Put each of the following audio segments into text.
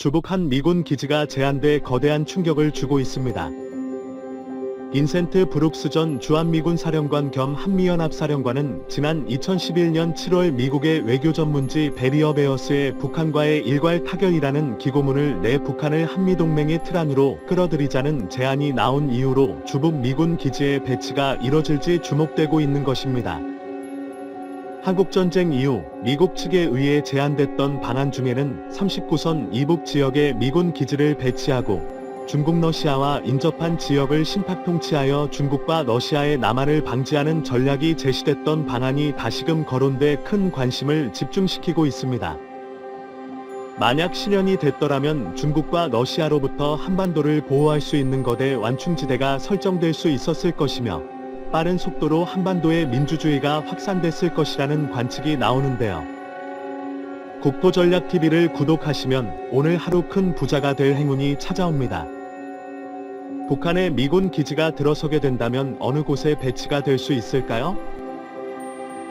주북한 미군 기지가 제한돼 거대한 충격을 주고 있습니다. 빈센트 브룩스 전 주한미군 사령관 겸 한미연합사령관은 지난 2011년 7월 미국의 외교전문지 베리어 베어스의 북한과의 일괄 타결이라는 기고문을 내 북한을 한미동맹의 틀 안으로 끌어들이자는 제안이 나온 이후로 주북 미군 기지의 배치가 이뤄질지 주목되고 있는 것입니다. 한국전쟁 이후 미국 측에 의해 제안됐던 방안 중에는 39선 이북 지역에 미군 기지를 배치하고 중국 러시아와 인접한 지역을 신탁 통치하여 중국과 러시아의 남하를 방지하는 전략이 제시됐던 방안이 다시금 거론돼 큰 관심을 집중시키고 있습니다. 만약 실현이 됐더라면 중국과 러시아로부터 한반도를 보호할 수 있는 거대 완충지대가 설정될 수 있었을 것이며 빠른 속도로 한반도의 민주주의가 확산됐을 것이라는 관측이 나오는데요. 국토전략TV를 구독하시면 오늘 하루 큰 부자가 될 행운이 찾아옵니다. 북한의 미군 기지가 들어서게 된다면 어느 곳에 배치가 될 수 있을까요?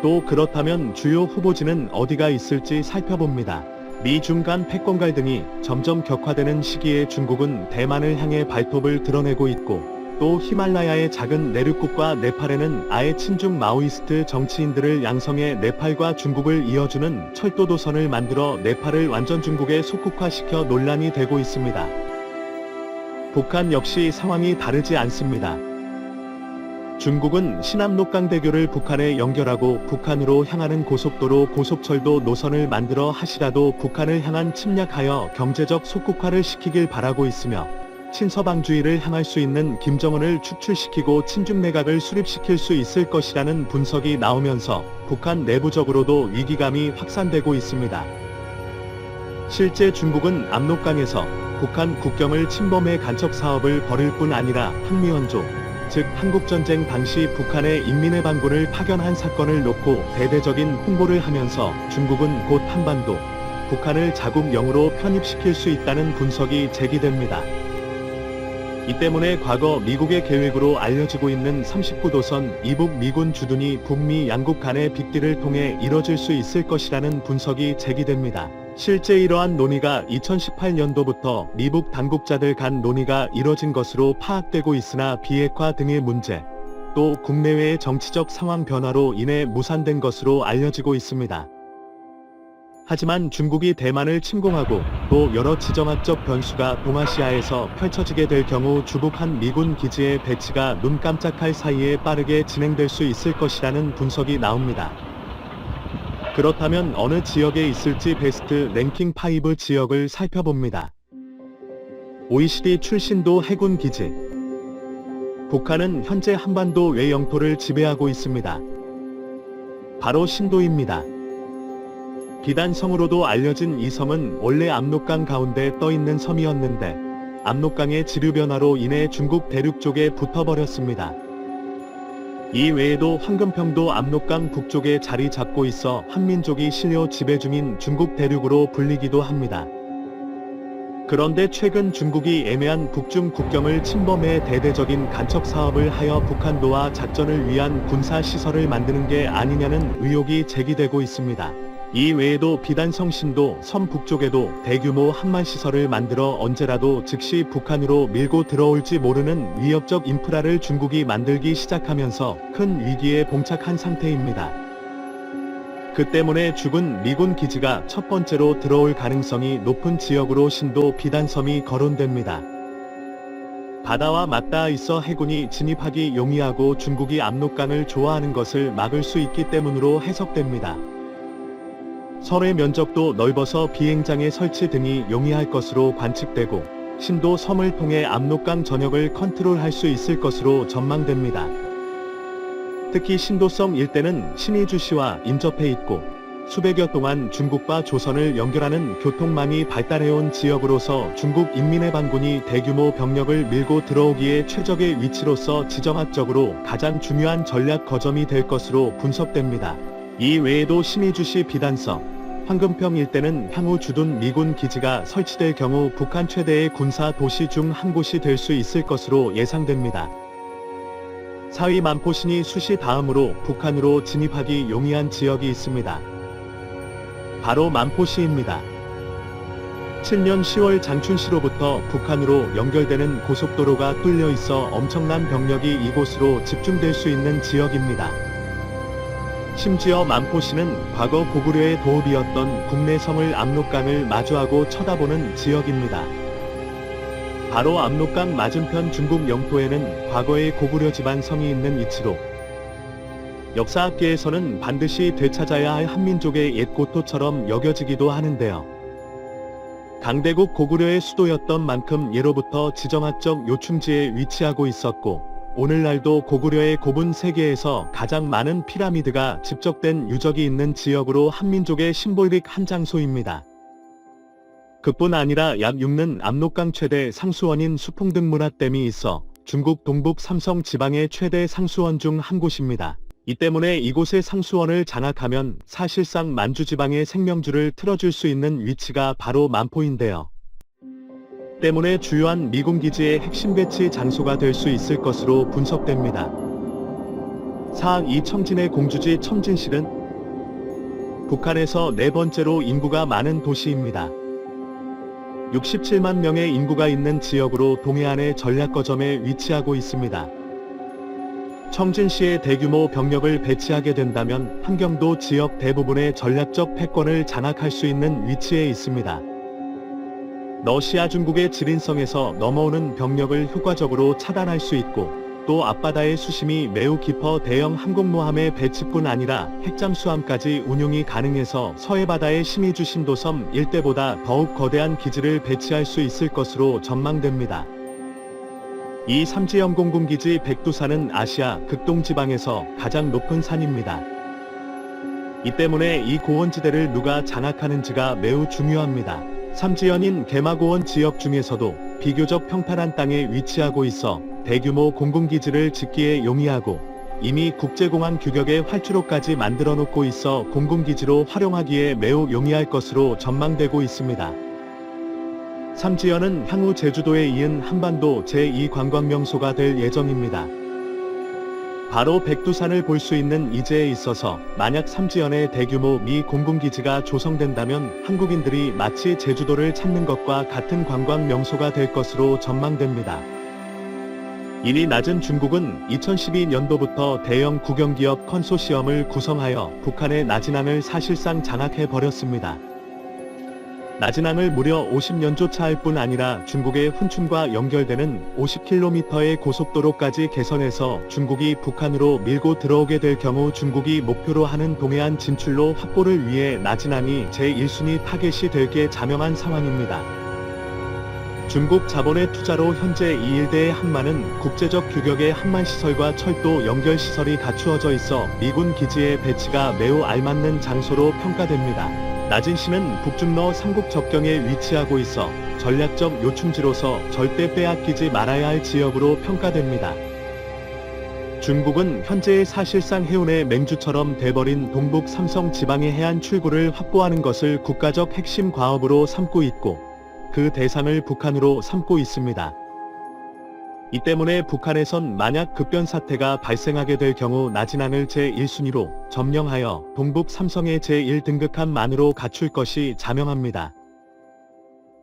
또 그렇다면 주요 후보지는 어디가 있을지 살펴봅니다. 미중 간 패권 갈등이 점점 격화되는 시기에 중국은 대만을 향해 발톱을 드러내고 있고 또 히말라야의 작은 내륙국과 네팔에는 아예 친중 마오이스트 정치인들을 양성해 네팔과 중국을 이어주는 철도도선을 만들어 네팔을 완전 중국에 속국화시켜 논란이 되고 있습니다. 북한 역시 상황이 다르지 않습니다. 중국은 신암록강대교를 북한에 연결하고 북한으로 향하는 고속도로 고속철도 노선을 만들어 하시라도 북한을 향한 침략하여 경제적 속국화를 시키길 바라고 있으며 친서방주의를 향할 수 있는 김정은을 축출시키고 친중 내각을 수립시킬 수 있을 것이라는 분석이 나오면서 북한 내부적으로도 위기감이 확산되고 있습니다. 실제 중국은 압록강에서 북한 국경을 침범해 간첩 사업을 벌일 뿐 아니라 한미원조, 즉 한국전쟁 당시 북한의 인민의 반군을 파견한 사건을 놓고 대대적인 홍보를 하면서 중국은 곧 한반도, 북한을 자국영으로 편입시킬 수 있다는 분석이 제기됩니다. 이 때문에 과거 미국의 계획으로 알려지고 있는 39도선 이북 미군 주둔이 북미 양국 간의 빅딜을 통해 이뤄질 수 있을 것이라는 분석이 제기됩니다. 실제 이러한 논의가 2018년도부터 미북 당국자들 간 논의가 이뤄진 것으로 파악되고 있으나 비핵화 등의 문제, 또 국내외의 정치적 상황 변화로 인해 무산된 것으로 알려지고 있습니다. 하지만 중국이 대만을 침공하고 또 여러 지정학적 변수가 동아시아에서 펼쳐지게 될 경우 주북한 미군 기지의 배치가 눈 깜짝할 사이에 빠르게 진행될 수 있을 것이라는 분석이 나옵니다. 그렇다면 어느 지역에 있을지 베스트 랭킹 5 지역을 살펴봅니다. OECD 출신도 해군 기지. 북한은 현재 한반도 외 영토를 지배하고 있습니다. 바로 신도입니다. 비단성으로도 알려진 이 섬은 원래 압록강 가운데 떠있는 섬이었는데 압록강의 지류 변화로 인해 중국 대륙 쪽에 붙어버렸습니다. 이 외에도 황금평도 압록강 북쪽에 자리 잡고 있어 한민족이 신료 지배 중인 중국 대륙으로 불리기도 합니다. 그런데 최근 중국이 애매한 북중 국경을 침범해 대대적인 간첩 사업을 하여 북한도와 작전을 위한 군사시설을 만드는 게 아니냐는 의혹이 제기되고 있습니다. 이 외에도 비단성 신도 섬 북쪽에도 대규모 항만시설을 만들어 언제라도 즉시 북한으로 밀고 들어올지 모르는 위협적 인프라를 중국이 만들기 시작하면서 큰 위기에 봉착한 상태입니다. 그 때문에 죽은 미군 기지가 첫 번째로 들어올 가능성이 높은 지역으로 신도 비단섬이 거론됩니다. 바다와 맞닿아 있어 해군이 진입하기 용이하고 중국이 압록강을 좋아하는 것을 막을 수 있기 때문으로 해석됩니다. 설의 면적도 넓어서 비행장의 설치 등이 용이할 것으로 관측되고 신도 섬을 통해 압록강 전역을 컨트롤할 수 있을 것으로 전망됩니다. 특히 신도섬 일대는 신의주시와 인접해 있고 수백여 동안 중국과 조선을 연결하는 교통망이 발달해온 지역으로서 중국 인민의 반군이 대규모 병력을 밀고 들어오기에 최적의 위치로서 지정학적으로 가장 중요한 전략 거점이 될 것으로 분석됩니다. 이 외에도 신의주시 비단섬, 황금평 일대는 향후 주둔 미군 기지가 설치될 경우 북한 최대의 군사 도시 중 한 곳이 될 수 있을 것으로 예상됩니다. 사위 만포신이 수시 다음으로 북한으로 진입하기 용이한 지역이 있습니다. 바로 만포시입니다. 2017년 10월 장춘시로부터 북한으로 연결되는 고속도로가 뚫려 있어 엄청난 병력이 이곳으로 집중될 수 있는 지역입니다. 심지어 만포시는 과거 고구려의 도읍이었던 국내성을 압록강을 마주하고 쳐다보는 지역입니다. 바로 압록강 맞은편 중국 영토에는 과거의 고구려 집안 성이 있는 위치로 역사학계에서는 반드시 되찾아야 할 한민족의 옛 고토처럼 여겨지기도 하는데요. 강대국 고구려의 수도였던 만큼 예로부터 지정학적 요충지에 위치하고 있었고 오늘날도 고구려의 고분 세계에서 가장 많은 피라미드가 집적된 유적이 있는 지역으로 한민족의 심볼릭 한 장소입니다. 그뿐 아니라 약6는 압록강 최대 상수원인 수풍등문화댐이 있어 중국 동북 삼성 지방의 최대 상수원 중 한 곳입니다. 이 때문에 이곳의 상수원을 장악하면 사실상 만주 지방의 생명줄을 틀어줄 수 있는 위치가 바로 만포인데요. 때문에 주요한 미군 기지의 핵심 배치 장소가 될 수 있을 것으로 분석됩니다. 사학 이 청진의 공주지 첨진실은 북한에서 네 번째로 인구가 많은 도시입니다. 67만 명의 인구가 있는 지역으로 동해안의 전략거점에 위치하고 있습니다. 청진시에 대규모 병력을 배치하게 된다면 함경도 지역 대부분의 전략적 패권을 장악할 수 있는 위치에 있습니다. 러시아 중국의 지린성에서 넘어오는 병력을 효과적으로 차단할 수 있고 또 앞바다의 수심이 매우 깊어 대형 항공모함의 배치뿐 아니라 핵잠수함까지 운용이 가능해서 서해바다의 심의주 신도섬 일대보다 더욱 거대한 기지를 배치할 수 있을 것으로 전망됩니다. 이 삼지연공군기지 백두산은 아시아 극동지방에서 가장 높은 산입니다. 이 때문에 이 고원지대를 누가 장악하는지가 매우 중요합니다. 삼지연인 개마고원 지역 중에서도 비교적 평탄한 땅에 위치하고 있어 대규모 공군기지를 짓기에 용이하고 이미 국제공항 규격의 활주로까지 만들어 놓고 있어 공군기지로 활용하기에 매우 용이할 것으로 전망되고 있습니다. 삼지연은 향후 제주도에 이은 한반도 제2관광명소가 될 예정입니다. 바로 백두산을 볼 수 있는 이제에 있어서 만약 삼지연에 대규모 미 공군기지가 조성된다면 한국인들이 마치 제주도를 찾는 것과 같은 관광명소가 될 것으로 전망됩니다. 이리 낮은 중국은 2012년도부터 대형 국영기업 컨소시엄을 구성하여 북한의 나진항을 사실상 장악해버렸습니다. 나진항을 무려 50년조차 할 뿐 아니라 중국의 훈춘과 연결되는 50km의 고속도로까지 개선해서 중국이 북한으로 밀고 들어오게 될 경우 중국이 목표로 하는 동해안 진출로 확보를 위해 나진항이 제1순위 타겟이 될 게 자명한 상황입니다. 중국 자본의 투자로 현재 이 일대의 항만은 국제적 규격의 항만시설과 철도 연결시설이 갖추어져 있어 미군 기지의 배치가 매우 알맞는 장소로 평가됩니다. 나진시는 북중러 삼국 접경에 위치하고 있어 전략적 요충지로서 절대 빼앗기지 말아야 할 지역으로 평가됩니다. 중국은 현재의 사실상 해운의 맹주처럼 돼버린 동북 삼성 지방의 해안 출구를 확보하는 것을 국가적 핵심 과업으로 삼고 있고 그 대상을 북한으로 삼고 있습니다. 이 때문에 북한에선 만약 급변 사태가 발생하게 될 경우 나진항을 제1순위로 점령하여 동북 삼성의 제1등극함만으로 갖출 것이 자명합니다.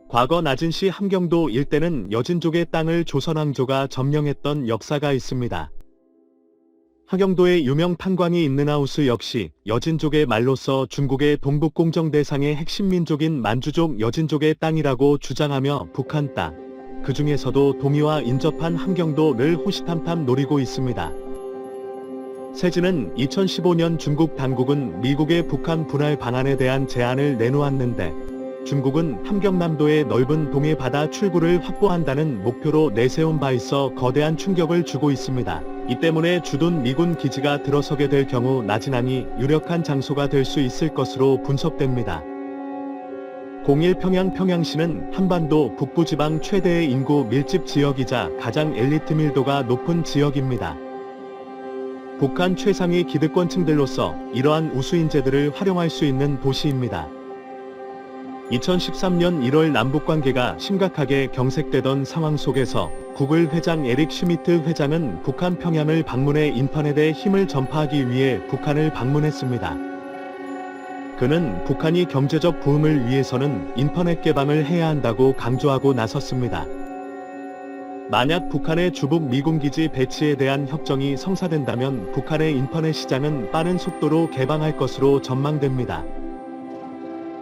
과거 나진시 함경도 일대는 여진족의 땅을 조선왕조가 점령했던 역사가 있습니다. 함경도에 유명 탄광이 있는 하우스 역시 여진족의 말로서 중국의 동북공정 대상의 핵심 민족인 만주족 여진족의 땅이라고 주장하며 북한 땅, 그 중에서도 동이와 인접한 함경도를 호시탐탐 노리고 있습니다. 세진은 2015년 중국 당국은 미국의 북한 분할 방안에 대한 제안을 내놓았는데 중국은 함경남도의 넓은 동해 바다 출구를 확보한다는 목표로 내세운 바 있어 거대한 충격을 주고 있습니다. 이 때문에 주둔 미군 기지가 들어서게 될 경우 나진항이 유력한 장소가 될 수 있을 것으로 분석됩니다. 01평양 평양시는 한반도 북부지방 최대의 인구 밀집 지역이자 가장 엘리트 밀도가 높은 지역입니다. 북한 최상위 기득권층들로서 이러한 우수인재들을 활용할 수 있는 도시입니다. 2013년 1월 남북관계가 심각하게 경색되던 상황 속에서 구글 회장 에릭 슈미트 회장은 북한 평양을 방문해 인터넷에 힘을 전파하기 위해 북한을 방문했습니다. 그는 북한이 경제적 부흥을 위해서는 인터넷 개방을 해야 한다고 강조하고 나섰습니다. 만약 북한의 주북 미군기지 배치에 대한 협정이 성사된다면 북한의 인터넷 시장은 빠른 속도로 개방할 것으로 전망됩니다.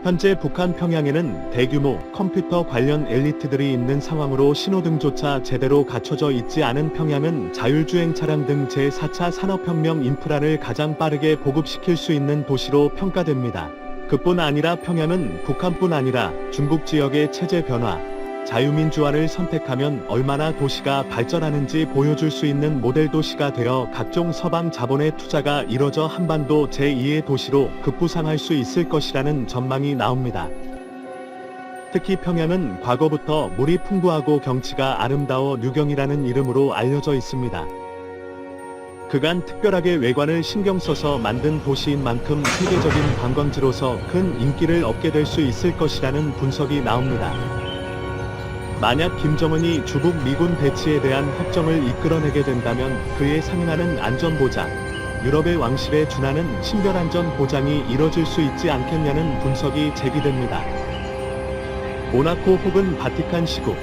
현재 북한 평양에는 대규모 컴퓨터 관련 엘리트들이 있는 상황으로 신호등조차 제대로 갖춰져 있지 않은 평양은 자율주행 차량 등 제4차 산업혁명 인프라를 가장 빠르게 보급시킬 수 있는 도시로 평가됩니다. 그뿐 아니라 평양은 북한뿐 아니라 중국 지역의 체제 변화, 자유민주화를 선택하면 얼마나 도시가 발전하는지 보여줄 수 있는 모델 도시가 되어 각종 서방 자본의 투자가 이뤄져 한반도 제2의 도시로 급부상할 수 있을 것이라는 전망이 나옵니다. 특히 평양은 과거부터 물이 풍부하고 경치가 아름다워 류경이라는 이름으로 알려져 있습니다. 그간 특별하게 외관을 신경 써서 만든 도시인 만큼 세계적인 관광지로서 큰 인기를 얻게 될 수 있을 것이라는 분석이 나옵니다. 만약 김정은이 주북 미군 배치에 대한 협정을 이끌어내게 된다면 그에 상응하는 안전보장, 유럽의 왕실에 준하는 신변안전 보장이 이뤄질 수 있지 않겠냐는 분석이 제기됩니다. 모나코 혹은 바티칸 시국,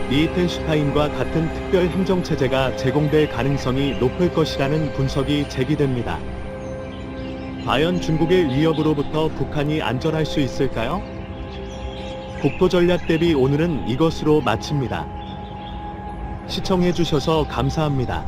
리히텐슈타인과 같은 특별 행정체제가 제공될 가능성이 높을 것이라는 분석이 제기됩니다. 과연 중국의 위협으로부터 북한이 안전할 수 있을까요? 국토전략 대비 오늘은 이것으로 마칩니다. 시청해주셔서 감사합니다.